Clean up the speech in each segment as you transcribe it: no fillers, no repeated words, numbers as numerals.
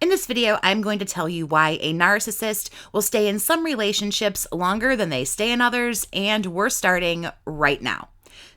In this video, I'm going to tell you why a narcissist will stay in some relationships longer than they stay in others, and we're starting right now.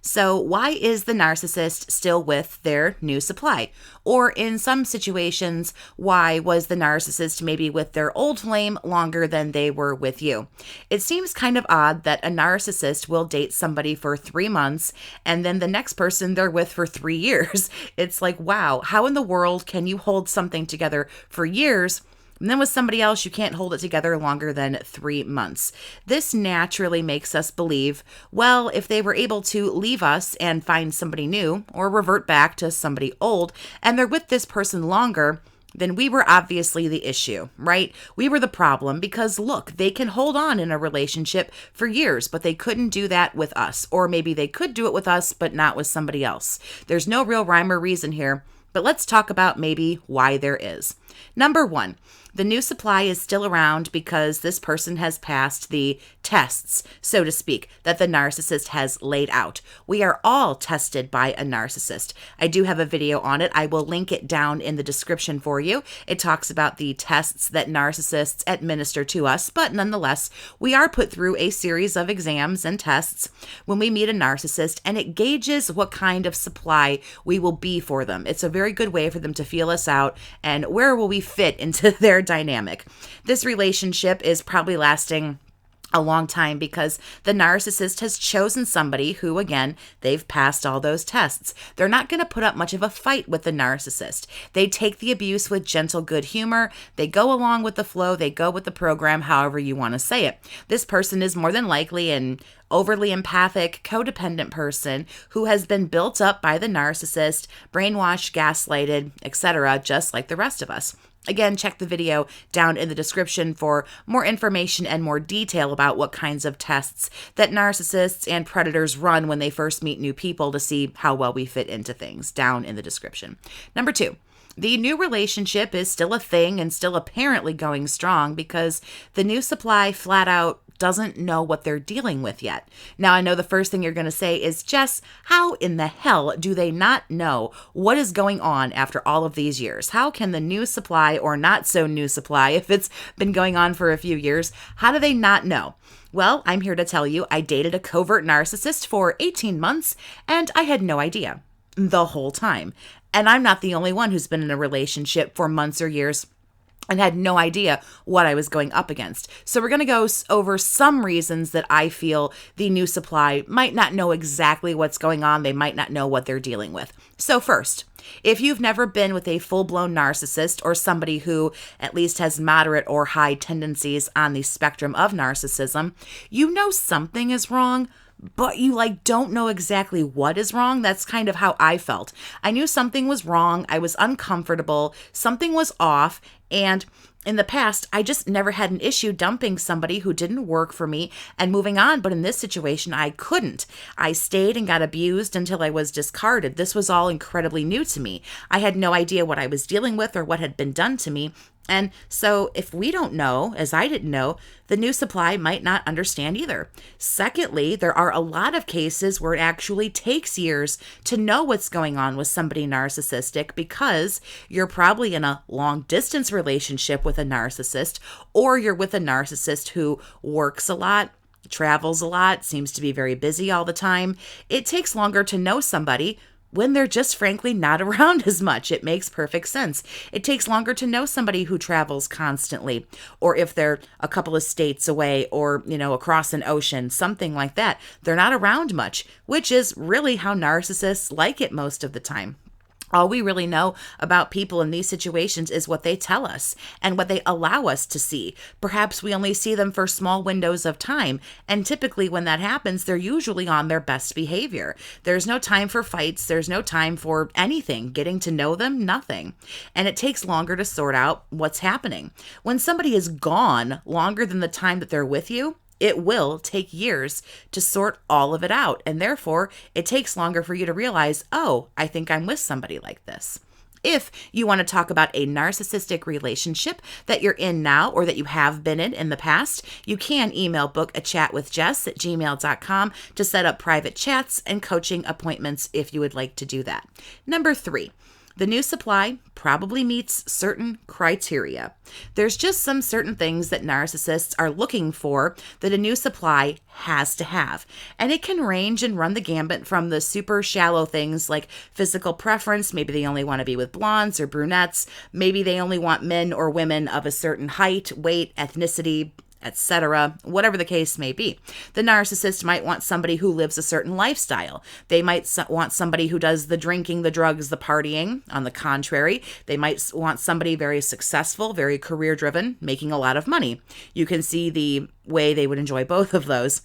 So, why is the narcissist still with their new supply? Or in some situations, why was the narcissist maybe with their old flame longer than they were with you? It seems kind of odd that a narcissist will date somebody for 3 months and then the next person they're with for 3 years. It's like, wow, how in the world can you hold something together for years? And then with somebody else, you can't hold it together longer than 3 months. This naturally makes us believe, well, if they were able to leave us and find somebody new or revert back to somebody old, and they're with this person longer, then we were obviously the issue, right? We were the problem because look, they can hold on in a relationship for years, but they couldn't do that with us. Or maybe they could do it with us, but not with somebody else. There's no real rhyme or reason here, but let's talk about maybe why there is. Number one, the new supply is still around because this person has passed the tests, so to speak, that the narcissist has laid out. We are all tested by a narcissist. I do have a video on it. I will link it down in the description for you. It talks about the tests that narcissists administer to us, but nonetheless, we are put through a series of exams and tests when we meet a narcissist, and it gauges what kind of supply we will be for them. It's a very good way for them to feel us out and where will we fit into their dynamic. This relationship is probably lasting a long time because the narcissist has chosen somebody who, again, they've passed all those tests. They're not going to put up much of a fight with the narcissist. They take the abuse with gentle good humor. They go along with the flow. They go with the program, however you want to say it. This person is more than likely an overly empathic, codependent person who has been built up by the narcissist, brainwashed, gaslighted, etc., just like the rest of us. Again, check the video down in the description for more information and more detail about what kinds of tests that narcissists and predators run when they first meet new people to see how well we fit into things, down in the description. Number two, the new relationship is still a thing and still apparently going strong because the new supply flat out doesn't know what they're dealing with yet. Now, I know the first thing you're going to say is, Jess, how in the hell do they not know what is going on after all of these years? How can the new supply or not so new supply, if it's been going on for a few years, how do they not know? Well, I'm here to tell you I dated a covert narcissist for 18 months and I had no idea the whole time. And I'm not the only one who's been in a relationship for months or years and had no idea what I was going up against. So we're going to go over some reasons that I feel the new supply might not know exactly what's going on. They might not know what they're dealing with. So first, if you've never been with a full-blown narcissist or somebody who at least has moderate or high tendencies on the spectrum of narcissism, you know something is wrong, but you don't know exactly what is wrong. That's kind of how I felt. I knew something was wrong. I was uncomfortable. Something was off. And in the past, I just never had an issue dumping somebody who didn't work for me and moving on. But in this situation, I couldn't. I stayed and got abused until I was discarded. This was all incredibly new to me. I had no idea what I was dealing with or what had been done to me. And so if we don't know, as I didn't know, the new supply might not understand either. Secondly, there are a lot of cases where it actually takes years to know what's going on with somebody narcissistic because you're probably in a long distance relationship with a narcissist, or you're with a narcissist who works a lot, travels a lot, seems to be very busy all the time. It takes longer to know somebody when they're just frankly not around as much. It makes perfect sense. It takes longer to know somebody who travels constantly, or if they're a couple of states away or, across an ocean, something like that. They're not around much, which is really how narcissists like it most of the time. All we really know about people in these situations is what they tell us and what they allow us to see. Perhaps we only see them for small windows of time, and typically when that happens, they're usually on their best behavior. There's no time for fights. There's no time for anything. Getting to know them, nothing. And it takes longer to sort out what's happening. When somebody is gone longer than the time that they're with you, it will take years to sort all of it out. And therefore, it takes longer for you to realize, oh, I think I'm with somebody like this. If you want to talk about a narcissistic relationship that you're in now or that you have been in the past, you can email BookAChatWithJess@gmail.com to set up private chats and coaching appointments if you would like to do that. Number 3. The new supply probably meets certain criteria. There's just some certain things that narcissists are looking for that a new supply has to have. And it can range and run the gambit from the super shallow things like physical preference. Maybe they only want to be with blondes or brunettes. Maybe they only want men or women of a certain height, weight, ethnicity, etc., whatever the case may be. The narcissist might want somebody who lives a certain lifestyle. They might want somebody who does the drinking, the drugs, the partying. On the contrary, they might want somebody very successful, very career-driven, making a lot of money. You can see the way they would enjoy both of those.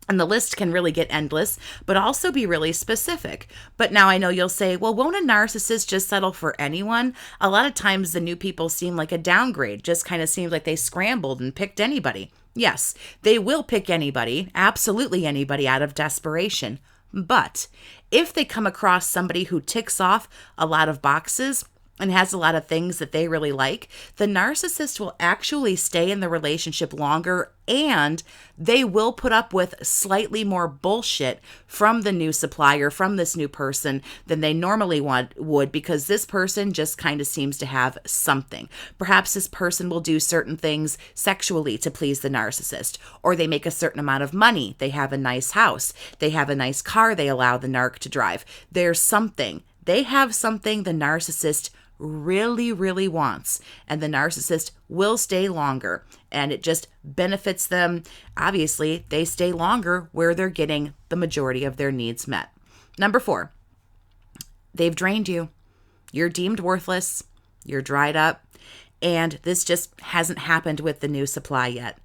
And the list can really get endless, but also be really specific. But now I know you'll say, well, won't a narcissist just settle for anyone? A lot of times the new people seem like a downgrade, just kind of seems like they scrambled and picked anybody. Yes, they will pick anybody, absolutely anybody out of desperation. But if they come across somebody who ticks off a lot of boxes and has a lot of things that they really like, the narcissist will actually stay in the relationship longer, and they will put up with slightly more bullshit from the new supplier, from this new person, than they normally would, because this person just kind of seems to have something. Perhaps this person will do certain things sexually to please the narcissist, or they make a certain amount of money. They have a nice house. They have a nice car they allow the narc to drive. There's something. They have something the narcissist really, really wants, and the narcissist will stay longer, and it just benefits them. Obviously, they stay longer where they're getting the majority of their needs met. Number 4, they've drained you. You're deemed worthless. You're dried up, and this just hasn't happened with the new supply yet.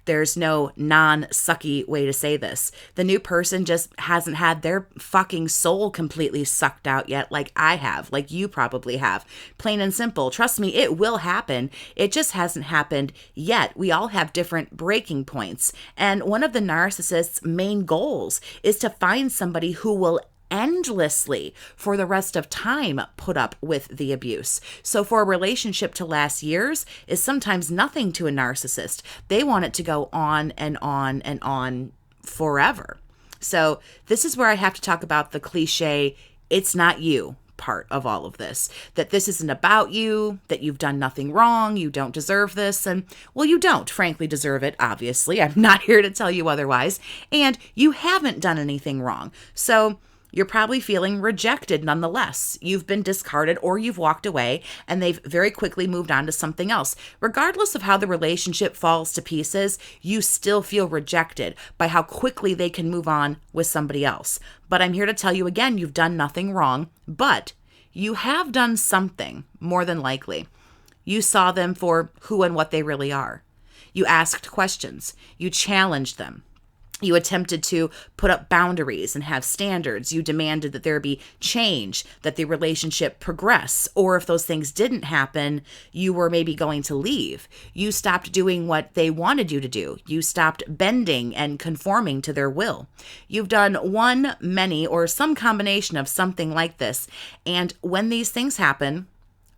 There's no non-sucky way to say this. The new person just hasn't had their fucking soul completely sucked out yet, like I have, like you probably have. Plain and simple. Trust me, it will happen. It just hasn't happened yet. We all have different breaking points. And one of the narcissist's main goals is to find somebody who will endlessly, for the rest of time, put up with the abuse. So for a relationship to last years is sometimes nothing to a narcissist. They want it to go on and on and on forever. So this is where I have to talk about the cliche, it's not you part of all of this, that this isn't about you, that you've done nothing wrong, you don't deserve this, and well, you don't frankly deserve it, obviously. I'm not here to tell you otherwise, and you haven't done anything wrong. So you're probably feeling rejected nonetheless. You've been discarded or you've walked away, and they've very quickly moved on to something else. Regardless of how the relationship falls to pieces, you still feel rejected by how quickly they can move on with somebody else. But I'm here to tell you again, you've done nothing wrong, but you have done something, more than likely. You saw them for who and what they really are. You asked questions. You challenged them. You attempted to put up boundaries and have standards. You demanded that there be change, that the relationship progress. Or if those things didn't happen, you were maybe going to leave. You stopped doing what they wanted you to do. You stopped bending and conforming to their will. You've done one, many, or some combination of something like this. And when these things happen,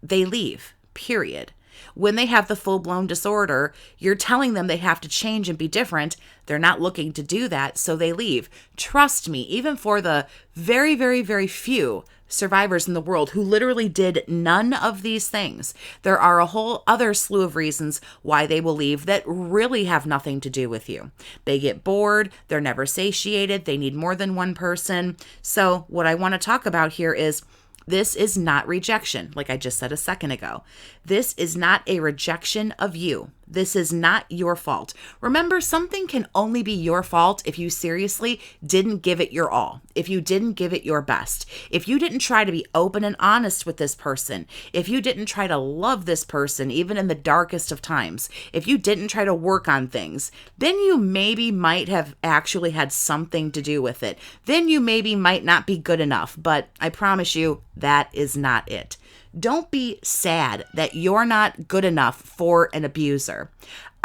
they leave, period. When they have the full-blown disorder, you're telling them they have to change and be different. They're not looking to do that, so they leave. Trust me, even for the very, very, very few survivors in the world who literally did none of these things, there are a whole other slew of reasons why they will leave that really have nothing to do with you. They get bored, they're never satiated, they need more than one person. So what I want to talk about here is this is not rejection, like I just said a second ago. This is not a rejection of you. This is not your fault. Remember, something can only be your fault if you seriously didn't give it your all, if you didn't give it your best, if you didn't try to be open and honest with this person, if you didn't try to love this person even in the darkest of times, if you didn't try to work on things, then you maybe might have actually had something to do with it. Then you maybe might not be good enough, but I promise you that is not it. Don't be sad that you're not good enough for an abuser.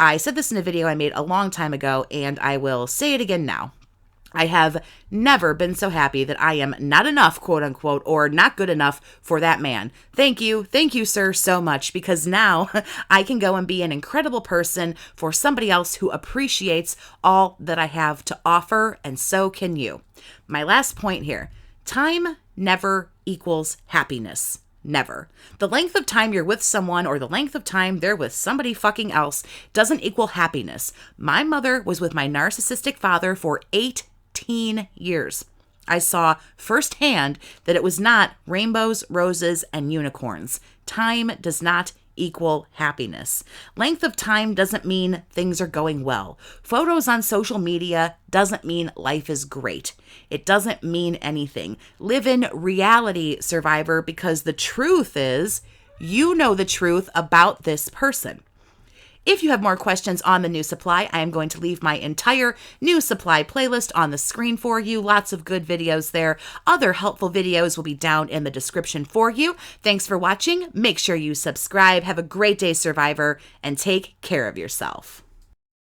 I said this in a video I made a long time ago, and I will say it again now. I have never been so happy that I am not enough, quote unquote, or not good enough for that man. Thank you, sir, so much, because now I can go and be an incredible person for somebody else who appreciates all that I have to offer, and so can you. My last point here, time never equals happiness. Never. The length of time you're with someone or the length of time they're with somebody fucking else doesn't equal happiness. My mother was with my narcissistic father for 18 years. I saw firsthand that it was not rainbows, roses, and unicorns. Time does not equal happiness. Length of time doesn't mean things are going well. Photos on social media doesn't mean life is great. It doesn't mean anything. Live in reality, survivor, because the truth is, you know the truth about this person. If you have more questions on the New Supply, I am going to leave my entire New Supply playlist on the screen for you. Lots of good videos there. Other helpful videos will be down in the description for you. Thanks for watching. Make sure you subscribe. Have a great day, survivor, and take care of yourself.